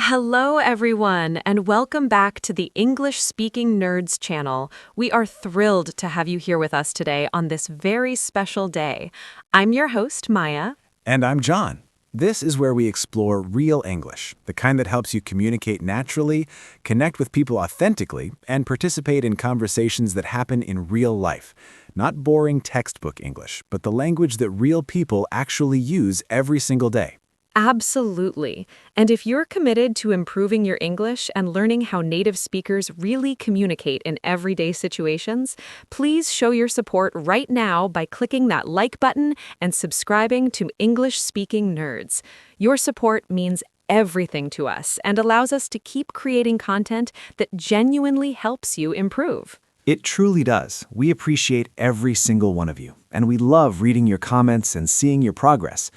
Hello, everyone, and welcome back to the English Speaking Nerds channel. We are thrilled to have you here with us today on this very special day. I'm your host, Maya. And I'm John. This is where we explore real English, the kind that helps you communicate naturally, connect with people authentically, and participate in conversations that happen in real life. Not boring textbook English, but the language that real people actually use every single day. Absolutely. And if you're committed to improving your English and learning how native speakers really communicate in everyday situations, please show your support right now by clicking that like button and subscribing to English Speaking Nerds. Your support means everything to us and allows us to keep creating content that genuinely helps you improve. It truly does. We appreciate every single one of you, and we love reading your comments and seeing your progress.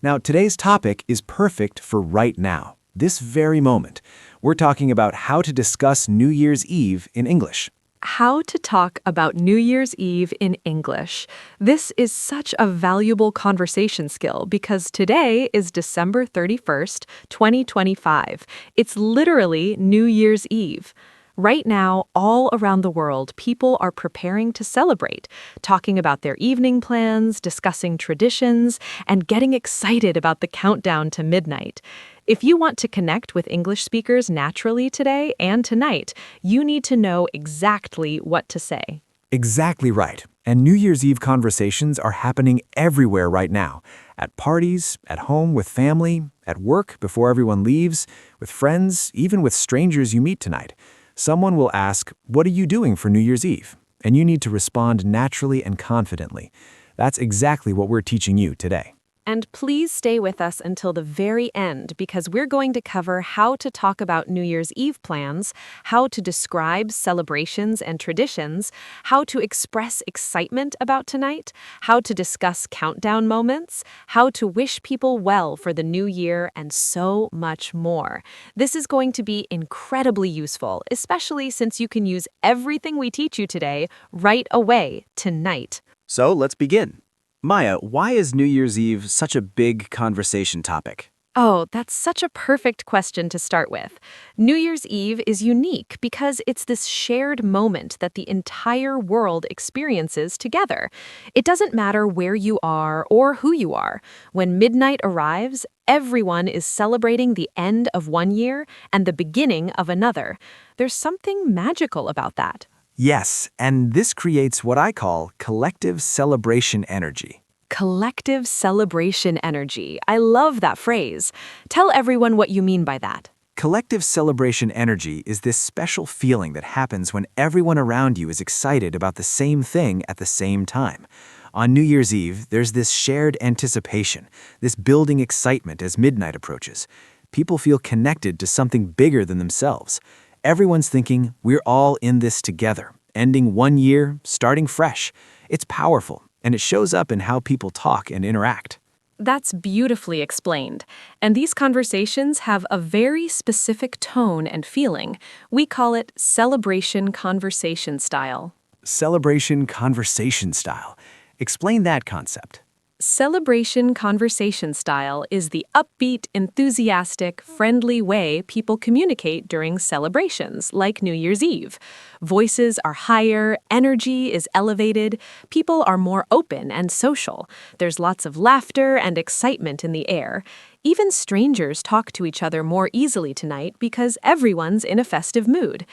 Now, today's topic is perfect for right now, this very moment. We're talking about how to discuss New Year's Eve in English. How to talk about New Year's Eve in English. This is such a valuable conversation skill because today is December 31st, 2025. It's literally New Year's Eve. Right now, all around the world, people are preparing to celebrate, talking about their evening plans, discussing traditions, and getting excited about the countdown to midnight. If you want to connect with English speakers naturally today and tonight, you need to know exactly what to say. Exactly right. And New Year's Eve conversations are happening everywhere right now. At parties, at home with family, at work before everyone leaves, with friends, even with strangers you meet tonight. Someone will ask, "What are you doing for New Year's Eve?" And you need to respond naturally and confidently. That's exactly what we're teaching you today. And please stay with us until the very end because we're going to cover how to talk about New Year's Eve plans, how to describe celebrations and traditions, how to express excitement about tonight, how to discuss countdown moments, how to wish people well for the new year, and so much more. This is going to be incredibly useful, especially since you can use everything we teach you today right away, tonight. So let's begin. Maya, why is New Year's Eve such a big conversation topic? Oh, that's such a perfect question to start with. New Year's Eve is unique because it's this shared moment that the entire world experiences together. It doesn't matter where you are or who you are. When midnight arrives, everyone is celebrating the end of one year and the beginning of another. There's something magical about that. Yes, and this creates what I call collective celebration energy. Collective celebration energy. I love that phrase. Tell everyone what you mean by that. Collective celebration energy is this special feeling that happens when everyone around you is excited about the same thing at the same time. On New Year's Eve, there's this shared anticipation, this building excitement as midnight approaches. People feel connected to something bigger than themselves. Everyone's thinking, we're all in this together, ending one year, starting fresh. It's powerful, and it shows up in how people talk and interact. That's beautifully explained. And these conversations have a very specific tone and feeling. We call it celebration conversation style. Celebration conversation style. Explain that concept. Celebration conversation style is the upbeat, enthusiastic, friendly way people communicate during celebrations, like New Year's Eve. Voices are higher, energy is elevated, people are more open and social. There's lots of laughter and excitement in the air. Even strangers talk to each other more easily tonight because everyone's in a festive mood.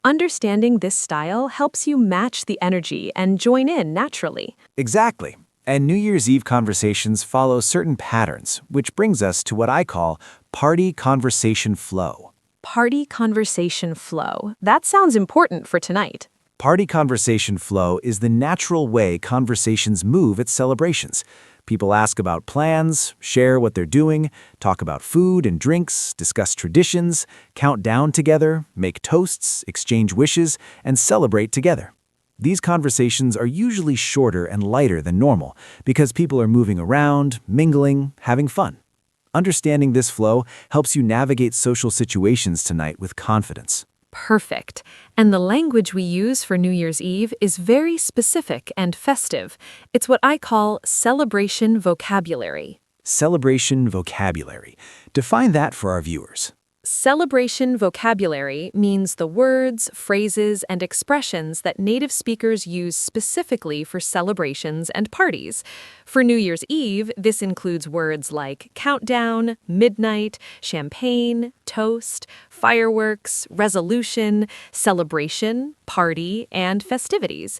Understanding this style helps you match the energy and join in naturally. Exactly. And New Year's Eve conversations follow certain patterns, which brings us to what I call party conversation flow. Party conversation flow. That sounds important for tonight. Party conversation flow is the natural way conversations move at celebrations. People ask about plans, share what they're doing, talk about food and drinks, discuss traditions, count down together, make toasts, exchange wishes, and celebrate together. These conversations are usually shorter and lighter than normal because people are moving around, mingling, having fun. Understanding this flow helps you navigate social situations tonight with confidence. Perfect. And the language we use for New Year's Eve is very specific and festive. It's what I call celebration vocabulary. Celebration vocabulary. Define that for our viewers. Celebration vocabulary means the words, phrases, and expressions that native speakers use specifically for celebrations and parties. For New Year's Eve, this includes words like countdown, midnight, champagne, toast, fireworks, resolution, celebration, party, and festivities.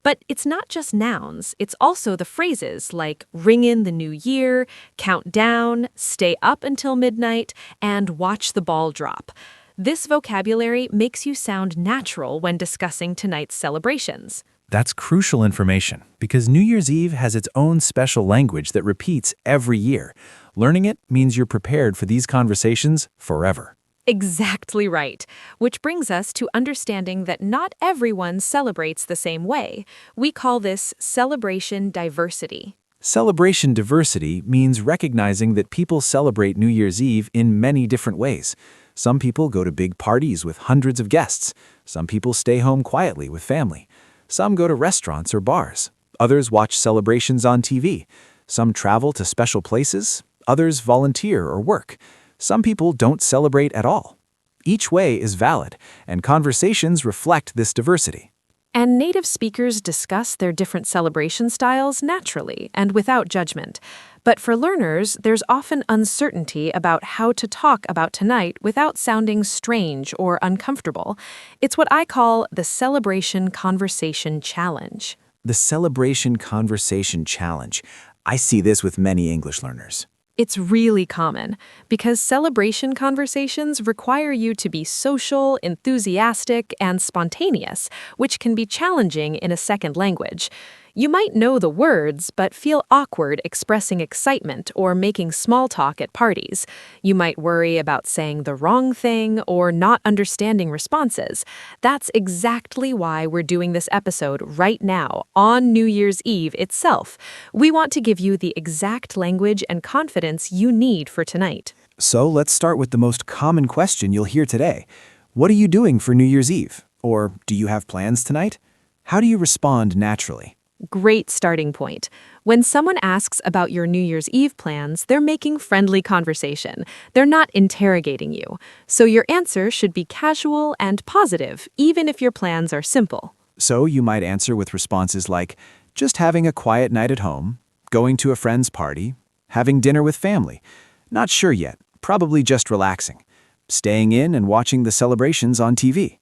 But it's not just nouns, it's also the phrases like ring in the new year, count down, stay up until midnight, and watch the ball drop. This vocabulary makes you sound natural when discussing tonight's celebrations. That's crucial information because New Year's Eve has its own special language that repeats every year. Learning it means you're prepared for these conversations forever. Exactly right. Which brings us to understanding that not everyone celebrates the same way. We call this celebration diversity. Celebration diversity means recognizing that people celebrate New Year's Eve in many different ways. Some people go to big parties with hundreds of guests. Some people stay home quietly with family. Some go to restaurants or bars. Others watch celebrations on TV. Some travel to special places. Others volunteer or work. Some people don't celebrate at all. Each way is valid, and conversations reflect this diversity. And native speakers discuss their different celebration styles naturally and without judgment. But for learners, there's often uncertainty about how to talk about tonight without sounding strange or uncomfortable. It's what I call the celebration conversation challenge. The Celebration Conversation Challenge. I see this with many English learners. It's really common because celebration conversations require you to be social, enthusiastic, and spontaneous, which can be challenging in a second language. You might know the words, but feel awkward expressing excitement or making small talk at parties. You might worry about saying the wrong thing or not understanding responses. That's exactly why we're doing this episode right now, on New Year's Eve itself. We want to give you the exact language and confidence you need for tonight. So let's start with the most common question you'll hear today. What are you doing for New Year's Eve? Or do you have plans tonight? How do you respond naturally? Great starting point. When someone asks about your New Year's Eve plans, they're making friendly conversation. They're not interrogating you. So your answer should be casual and positive, even if your plans are simple. So you might answer with responses like, just having a quiet night at home, going to a friend's party, having dinner with family, not sure yet, probably just relaxing, staying in and watching the celebrations on TV,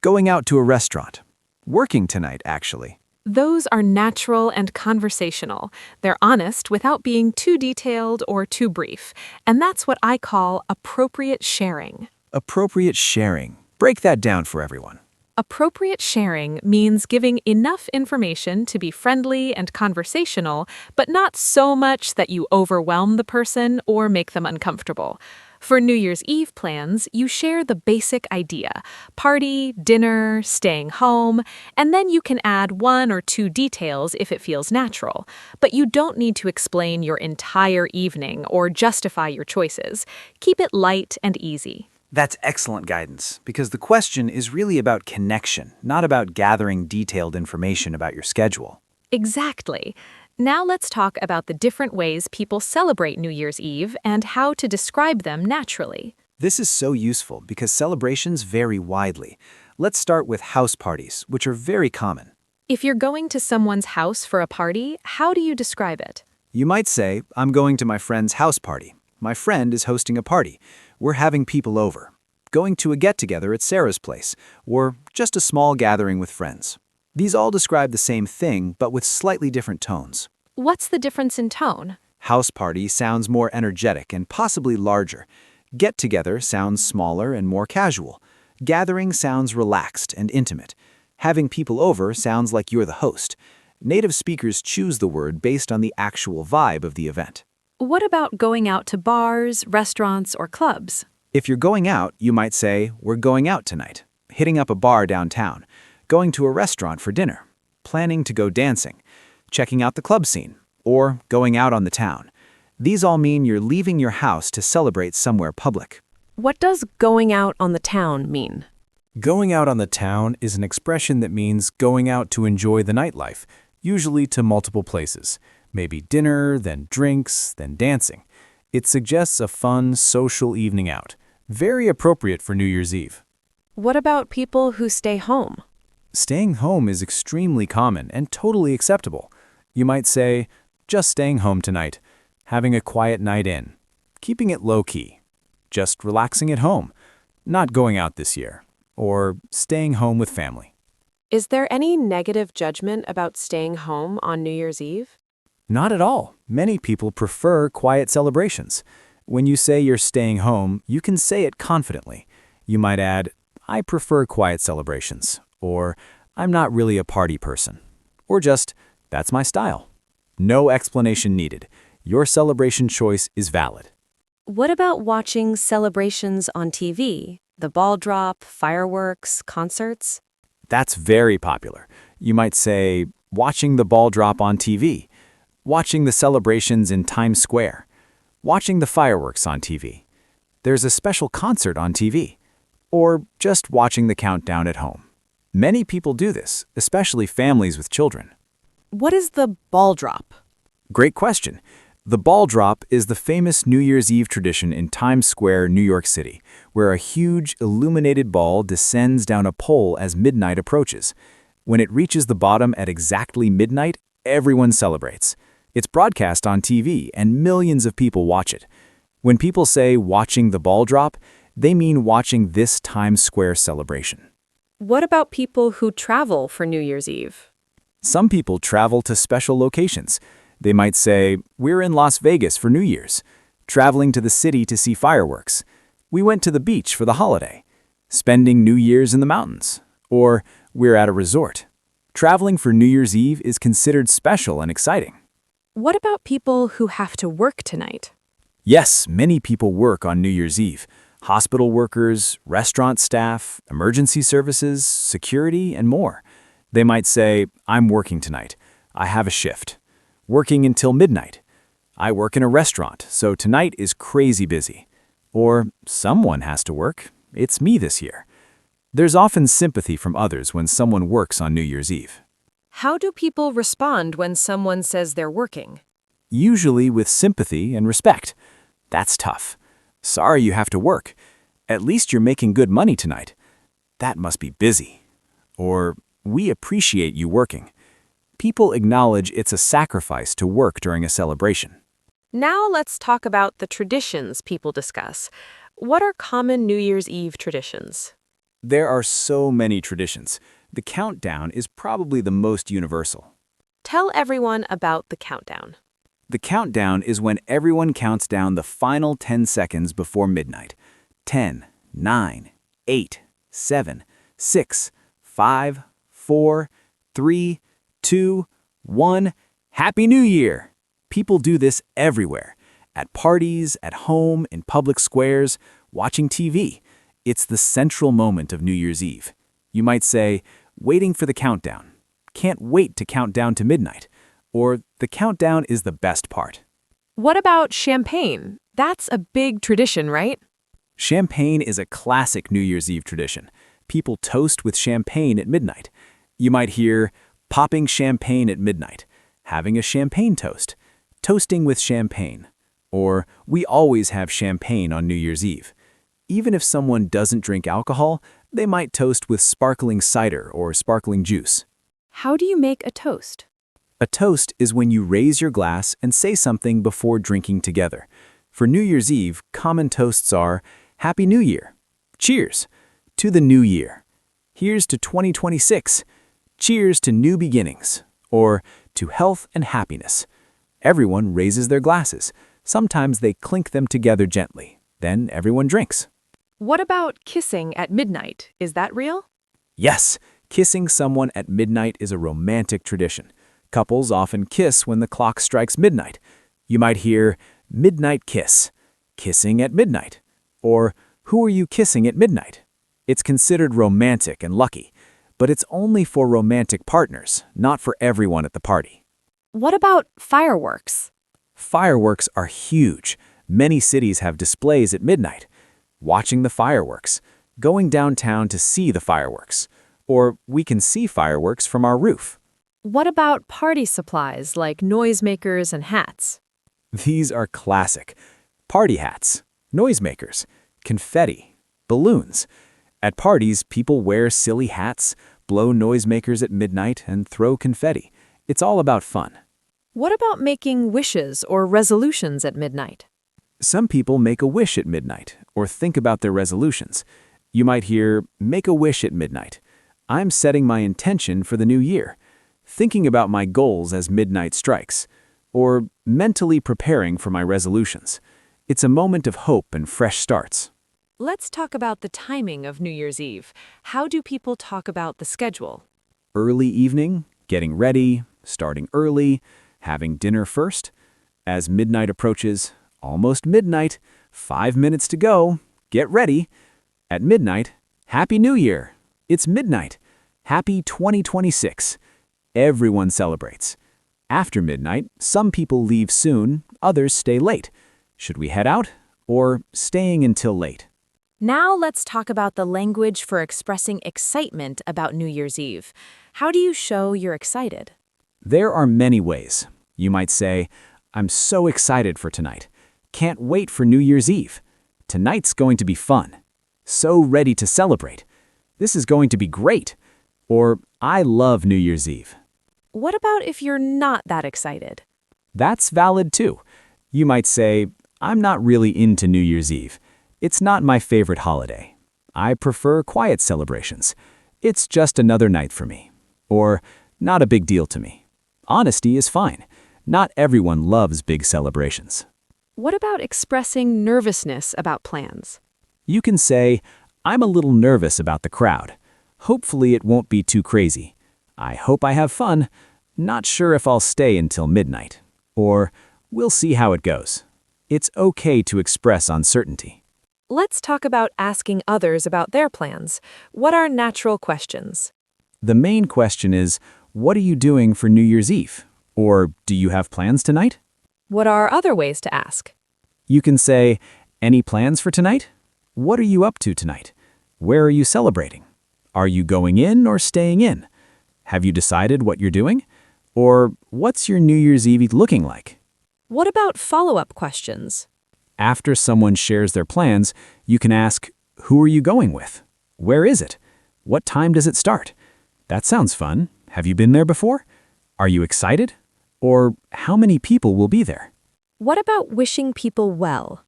going out to a restaurant, working tonight actually. Those are natural and conversational. They're honest without being too detailed or too brief. And that's what I call appropriate sharing. Appropriate sharing. Break that down for everyone. Appropriate sharing means giving enough information to be friendly and conversational, but not so much that you overwhelm the person or make them uncomfortable. For New Year's Eve plans, you share the basic idea: party, dinner, staying home, and then you can add one or two details if it feels natural. But you don't need to explain your entire evening or justify your choices. Keep it light and easy. That's excellent guidance, because the question is really about connection, not about gathering detailed information about your schedule. Exactly. Now let's talk about the different ways people celebrate New Year's Eve and how to describe them naturally. This is so useful because celebrations vary widely. Let's start with house parties, which are very common. If you're going to someone's house for a party, how do you describe it? You might say, I'm going to my friend's house party. My friend is hosting a party. We're having people over. Going to a get-together at Sarah's place, or just a small gathering with friends. These all describe the same thing, but with slightly different tones. What's the difference in tone? House party sounds more energetic and possibly larger. Get-together sounds smaller and more casual. Gathering sounds relaxed and intimate. Having people over sounds like you're the host. Native speakers choose the word based on the actual vibe of the event. What about going out to bars, restaurants, or clubs? If you're going out, you might say, we're going out tonight, hitting up a bar downtown, going to a restaurant for dinner, planning to go dancing, checking out the club scene, or going out on the town. These all mean you're leaving your house to celebrate somewhere public. What does going out on the town mean? Going out on the town is an expression that means going out to enjoy the nightlife, usually to multiple places. Maybe dinner, then drinks, then dancing. It suggests a fun, social evening out. Very appropriate for New Year's Eve. What about people who stay home? Staying home is extremely common and totally acceptable. You might say, just staying home tonight, having a quiet night in, keeping it low-key, just relaxing at home, not going out this year, or staying home with family. Is there any negative judgment about staying home on New Year's Eve? Not at all. Many people prefer quiet celebrations. When you say you're staying home, you can say it confidently. You might add, I prefer quiet celebrations, or I'm not really a party person, or just, that's my style. No explanation needed. Your celebration choice is valid. What about watching celebrations on TV? The ball drop, fireworks, concerts? That's very popular. You might say, watching the ball drop on TV, watching the celebrations in Times Square, watching the fireworks on TV. There's a special concert on TV, or just watching the countdown at home. Many people do this, especially families with children. What is the ball drop? Great question. The ball drop is the famous New Year's Eve tradition in Times Square, New York City, where a huge illuminated ball descends down a pole as midnight approaches. When it reaches the bottom at exactly midnight, everyone celebrates. It's broadcast on TV and millions of people watch it. When people say watching the ball drop, they mean watching this Times Square celebration. What about people who travel for New Year's Eve? Some people travel to special locations. They might say, we're in Las Vegas for New Year's, traveling to the city to see fireworks. We went to the beach for the holiday, spending New Year's in the mountains, or we're at a resort. Traveling for New Year's Eve is considered special and exciting. What about people who have to work tonight? Yes, many people work on New Year's Eve. Hospital workers, restaurant staff, emergency services, security, and more. They might say, I'm working tonight. I have a shift. Working until midnight. I work in a restaurant, so tonight is crazy busy. Or someone has to work. It's me this year. There's often sympathy from others when someone works on New Year's Eve. How do people respond when someone says they're working? Usually with sympathy and respect. That's tough. Sorry you have to work. At least you're making good money tonight. That must be busy. Or, we appreciate you working. People acknowledge it's a sacrifice to work during a celebration. Now let's talk about the traditions people discuss. What are common New Year's Eve traditions? There are so many traditions. The countdown is probably the most universal. Tell everyone about the countdown. The countdown is when everyone counts down the final 10 seconds before midnight. 10, 9, 8, 7, 6, 5, 4, 3, 2, 1. Happy New Year! People do this everywhere. At parties, at home, in public squares, watching TV. It's the central moment of New Year's Eve. You might say, waiting for the countdown. Can't wait to count down to midnight. Or the countdown is the best part. What about champagne? That's a big tradition, right? Champagne is a classic New Year's Eve tradition. People toast with champagne at midnight. You might hear, popping champagne at midnight, having a champagne toast, toasting with champagne, or we always have champagne on New Year's Eve. Even if someone doesn't drink alcohol, they might toast with sparkling cider or sparkling juice. How do you make a toast? A toast is when you raise your glass and say something before drinking together. For New Year's Eve, common toasts are, Happy New Year, cheers, to the new year, here's to 2026, cheers to new beginnings, or to health and happiness. Everyone raises their glasses. Sometimes they clink them together gently. Then everyone drinks. What about kissing at midnight? Is that real? Yes, kissing someone at midnight is a romantic tradition. Couples often kiss when the clock strikes midnight. You might hear, midnight kiss, kissing at midnight, or who are you kissing at midnight? It's considered romantic and lucky, but it's only for romantic partners, not for everyone at the party. What about fireworks? Fireworks are huge. Many cities have displays at midnight. Watching the fireworks, going downtown to see the fireworks, or we can see fireworks from our roof. What about party supplies like noisemakers and hats? These are classic. Party hats, noisemakers, confetti, balloons. At parties, people wear silly hats, blow noisemakers at midnight, and throw confetti. It's all about fun. What about making wishes or resolutions at midnight? Some people make a wish at midnight or think about their resolutions. You might hear, make a wish at midnight. I'm setting my intention for the new year, thinking about my goals as midnight strikes, or mentally preparing for my resolutions. It's a moment of hope and fresh starts. Let's talk about the timing of New Year's Eve. How do people talk about the schedule? Early evening, getting ready, starting early, having dinner first. As midnight approaches, almost midnight, 5 minutes to go, get ready. At midnight, Happy New Year. It's midnight. Happy 2026. Everyone celebrates. After midnight, some people leave soon, others stay late. Should we head out or staying until late? Now let's talk about the language for expressing excitement about New Year's Eve. How do you show you're excited? There are many ways. You might say, I'm so excited for tonight. Can't wait for New Year's Eve. Tonight's going to be fun. So ready to celebrate. This is going to be great. Or, I love New Year's Eve. What about if you're not that excited? That's valid too. You might say, I'm not really into New Year's Eve. It's not my favorite holiday. I prefer quiet celebrations. It's just another night for me. Or, not a big deal to me. Honesty is fine. Not everyone loves big celebrations. What about expressing nervousness about plans? You can say, I'm a little nervous about the crowd. Hopefully it won't be too crazy. I hope I have fun. Not sure if I'll stay until midnight. Or, we'll see how it goes. It's okay to express uncertainty. Let's talk about asking others about their plans. What are natural questions? The main question is, what are you doing for New Year's Eve? Or, do you have plans tonight? What are other ways to ask? You can say, any plans for tonight? What are you up to tonight? Where are you celebrating? Are you going in or staying in? Have you decided what you're doing? Or, what's your New Year's Eve looking like? What about follow-up questions? After someone shares their plans, you can ask, who are you going with? Where is it? What time does it start? That sounds fun. Have you been there before? Are you excited? Or how many people will be there? What about wishing people well?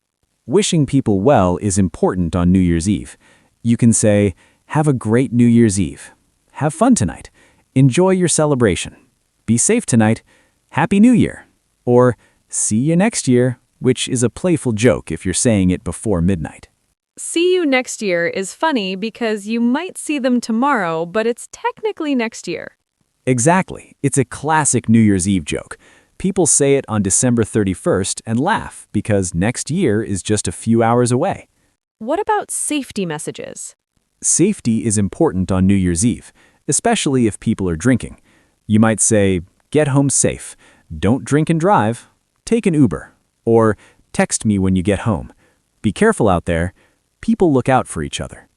Wishing people well is important on New Year's Eve. You can say, have a great New Year's Eve. Have fun tonight. Enjoy your celebration. Be safe tonight. Happy New Year. Or, see you next year, which is a playful joke if you're saying it before midnight. See you next year is funny because you might see them tomorrow, but it's technically next year. Exactly. It's a classic New Year's Eve joke. People say it on December 31st and laugh because next year is just a few hours away. What about safety messages? Safety is important on New Year's Eve, especially if people are drinking. You might say, get home safe. Don't drink and drive. Take an Uber. Or text me when you get home. Be careful out there. People look out for each other.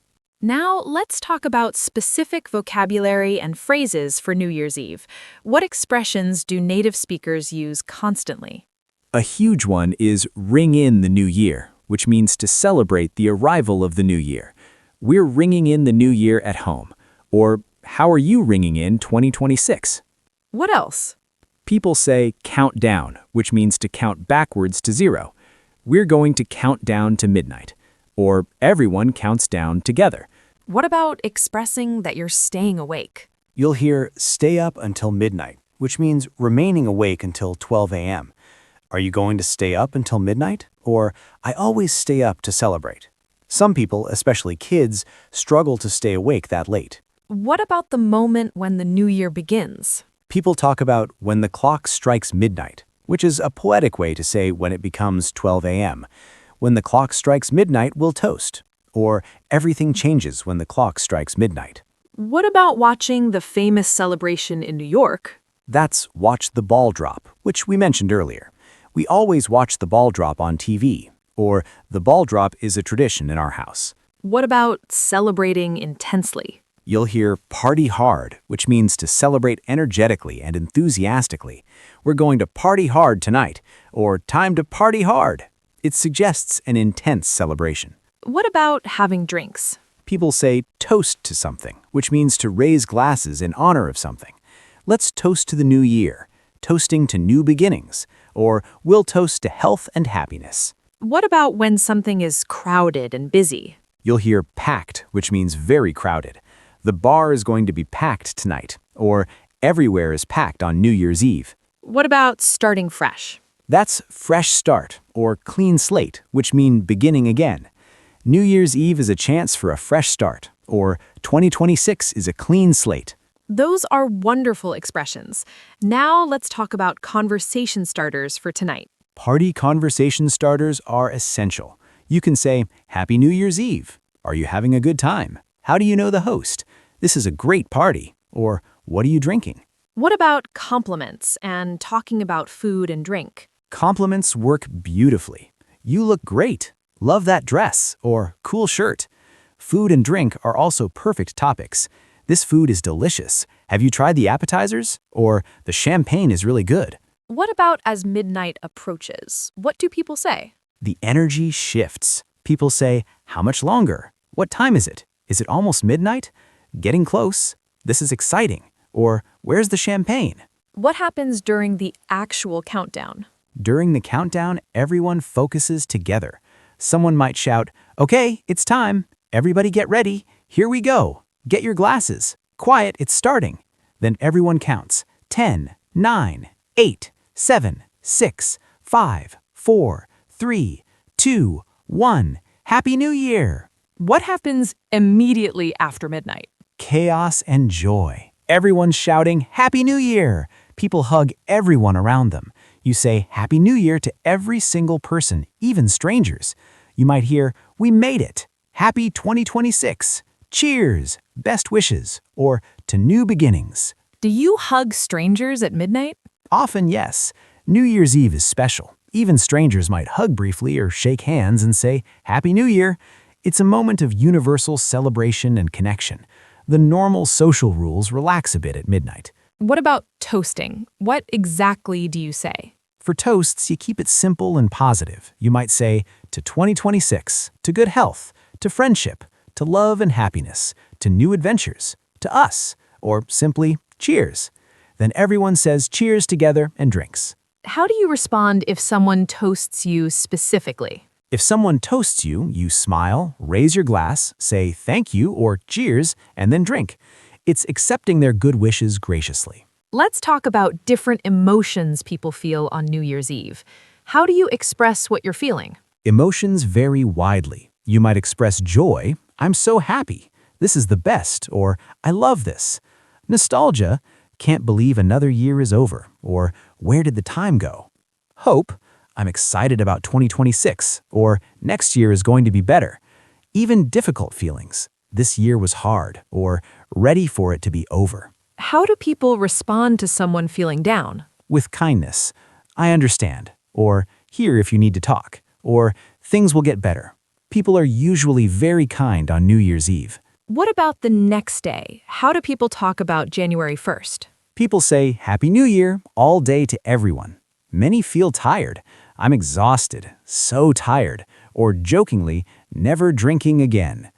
Now, let's talk about specific vocabulary and phrases for New Year's Eve. What expressions do native speakers use constantly? A huge one is ring in the new year, which means to celebrate the arrival of the new year. We're ringing in the new year at home. Or, how are you ringing in 2026? What else? People say count down, which means to count backwards to 0. We're going to count down to midnight. Or everyone counts down together. What about expressing that you're staying awake? You'll hear stay up until midnight, which means remaining awake until 12 a.m. Are you going to stay up until midnight? Or I always stay up to celebrate. Some people, especially kids, struggle to stay awake that late. What about the moment when the new year begins? People talk about when the clock strikes midnight, which is a poetic way to say when it becomes 12 a.m. When the clock strikes midnight, we'll toast. Or everything changes when the clock strikes midnight. What about watching the famous celebration in New York? That's watch the ball drop, which we mentioned earlier. We always watch the ball drop on TV, or the ball drop is a tradition in our house. What about celebrating intensely? You'll hear party hard, which means to celebrate energetically and enthusiastically. We're going to party hard tonight, or time to party hard. It suggests an intense celebration. What about having drinks? People say toast to something, which means to raise glasses in honor of something. Let's toast to the new year, toasting to new beginnings, or we'll toast to health and happiness. What about when something is crowded and busy? You'll hear packed, which means very crowded. The bar is going to be packed tonight, or everywhere is packed on New Year's Eve. What about starting fresh? That's fresh start, or clean slate, which mean beginning again. New Year's Eve is a chance for a fresh start, or 2026 is a clean slate. Those are wonderful expressions. Now let's talk about conversation starters for tonight. Party conversation starters are essential. You can say, Happy New Year's Eve. Are you having a good time? How do you know the host? This is a great party. Or, what are you drinking? What about compliments and talking about food and drink? Compliments work beautifully. You look great. Love that dress. Or, cool shirt. Food and drink are also perfect topics. This food is delicious. Have you tried the appetizers? Or, the champagne is really good. What about as midnight approaches? What do people say? The energy shifts. People say, how much longer? What time is it? Is it almost midnight? Getting close. This is exciting. Or, where's the champagne? What happens during the actual countdown? During the countdown, everyone focuses together. Someone might shout, okay, it's time. Everybody get ready. Here we go. Get your glasses. Quiet, it's starting. Then everyone counts. 10, 9, 8, 7, 6, 5, 4, 3, 2, 1. Happy New Year! What happens immediately after midnight? Chaos and joy. Everyone's shouting, Happy New Year! People hug everyone around them. You say Happy New Year to every single person, even strangers. You might hear, We made it! Happy 2026! Cheers! Best wishes! Or to new beginnings. Do you hug strangers at midnight? Often, yes. New Year's Eve is special. Even strangers might hug briefly or shake hands and say, Happy New Year! It's a moment of universal celebration and connection. The normal social rules relax a bit at midnight. What about toasting? What exactly do you say? For toasts, you keep it simple and positive. You might say, to 2026, to good health, to friendship, to love and happiness, to new adventures, to us, or simply, cheers. Then everyone says cheers together and drinks. How do you respond if someone toasts you specifically? If someone toasts you, you smile, raise your glass, say thank you or cheers, and then drink. It's accepting their good wishes graciously. Let's talk about different emotions people feel on New Year's Eve. How do you express what you're feeling? Emotions vary widely. You might express joy, I'm so happy, this is the best, or I love this. Nostalgia, can't believe another year is over, or where did the time go? Hope, I'm excited about 2026, or next year is going to be better. Even difficult feelings, this year was hard, or ready for it to be over. How do people respond to someone feeling down? With kindness, I understand, or here if you need to talk, or things will get better. People are usually very kind on New Year's Eve. What about the next day? How do people talk about January 1st? People say Happy New Year all day to everyone. Many feel tired. I'm exhausted, so tired, or jokingly, never drinking again.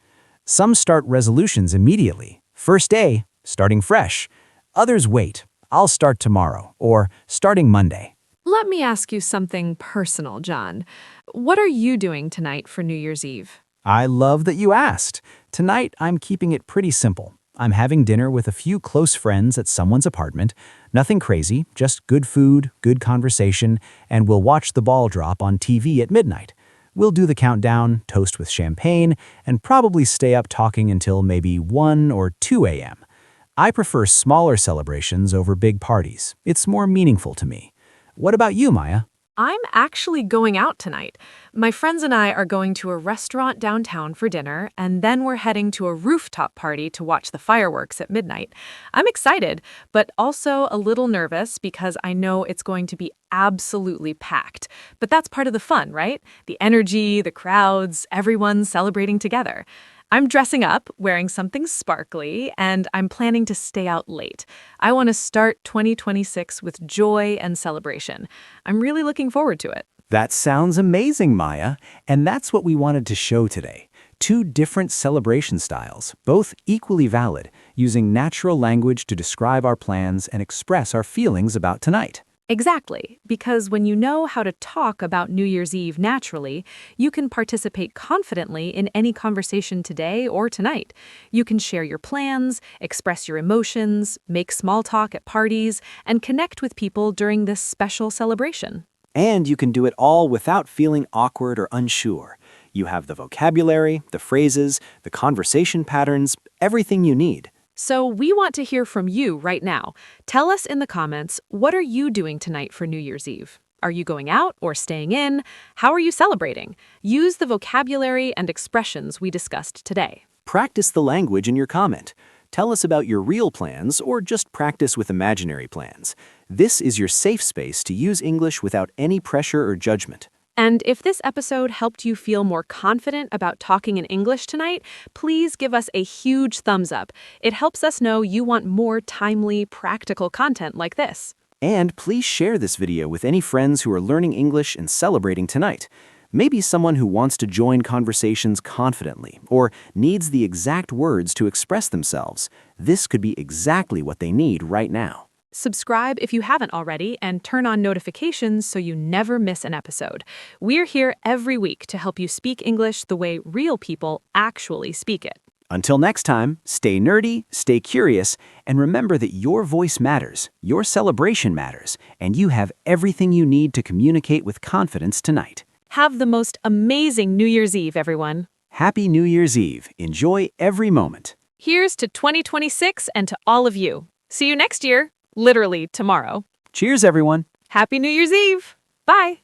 Some start resolutions immediately. First day, starting fresh. Others wait, I'll start tomorrow, or starting Monday. Let me ask you something personal, John. What are you doing tonight for New Year's Eve? I love that you asked. Tonight, I'm keeping it pretty simple. I'm having dinner with a few close friends at someone's apartment. Nothing crazy, just good food, good conversation, and we'll watch the ball drop on TV at midnight. We'll do the countdown, toast with champagne, and probably stay up talking until maybe 1 or 2 a.m. I prefer smaller celebrations over big parties. It's more meaningful to me. What about you, Maya? I'm actually going out tonight. My friends and I are going to a restaurant downtown for dinner, and then we're heading to a rooftop party to watch the fireworks at midnight. I'm excited, but also a little nervous because I know it's going to be absolutely packed. But that's part of the fun, right? The energy, the crowds, everyone celebrating together. I'm dressing up, wearing something sparkly, and I'm planning to stay out late. I want to start 2026 with joy and celebration. I'm really looking forward to it. That sounds amazing, Maya, and that's what we wanted to show today. two different celebration styles, both equally valid, using natural language to describe our plans and express our feelings about tonight. Exactly, because when you know how to talk about New Year's Eve naturally, you can participate confidently in any conversation today or tonight. You can share your plans, express your emotions, make small talk at parties, and connect with people during this special celebration. And you can do it all without feeling awkward or unsure. You have the vocabulary, the phrases, the conversation patterns, everything you need. So we want to hear from you right now. Tell us in the comments, what are you doing tonight for New Year's Eve? Are you going out or staying in? How are you celebrating? Use the vocabulary and expressions we discussed today. Practice the language in your comment. Tell us about your real plans or just practice with imaginary plans. This is your safe space to use English without any pressure or judgment. And if this episode helped you feel more confident about talking in English tonight, please give us a huge thumbs up. It helps us know you want more timely, practical content like this. And please share this video with any friends who are learning English and celebrating tonight. Maybe someone who wants to join conversations confidently or needs the exact words to express themselves. This could be exactly what they need right now. Subscribe if you haven't already and turn on notifications so you never miss an episode. We're here every week to help you speak English the way real people actually speak it. Until next time, stay nerdy, stay curious, and remember that your voice matters, your celebration matters, and you have everything you need to communicate with confidence tonight. Have the most amazing New Year's Eve, everyone. Happy New Year's Eve. Enjoy every moment. Here's to 2026 and to all of you. See you next year. Literally tomorrow. Cheers, everyone. Happy New Year's Eve. Bye.